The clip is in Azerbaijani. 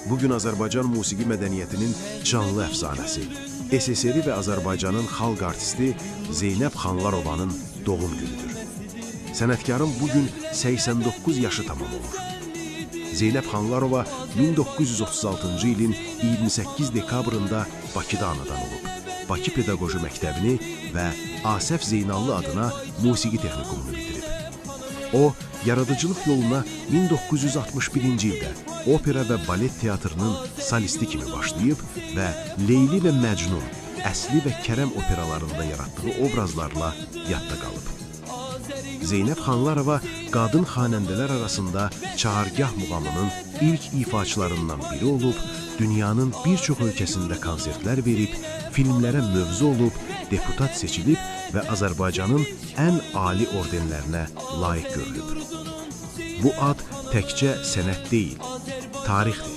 Bugün Azərbaycan musiqi mədəniyyətinin canlı əfsanəsi, SSR və Azərbaycanın xalq artisti Zeynəb Xanlarovanın doğum günüdür. Sənətkarın bugün 89 yaşı tamam olur. Zeynəb Xanlarova 1936-cı ilin 28 dekabrında Bakıda anadan olub. Bakı Pedaqoji Məktəbini və Asəf Zeynallı adına musiqi texnikumunu bitirib. O, yaradıcılıq yoluna 1961-ci ildə opera və balet teatrının solisti kimi başlayıb və Leyli və Məcnun, Əsli və Kərəm operalarında yaratdığı obrazlarla yadda qalıb. Zeynəb Xanlarova qadın xanəndələr arasında Çağırgah muğamının ilk ifaçılarından biri olub, dünyanın bir çox ölkəsində konsertlər verib, filmlərə mövzu olub, deputat seçilib və Azərbaycanın ən ali ordenlərinə layiq görülüb. Bu ad təkcə sənət deyil, tarixdir.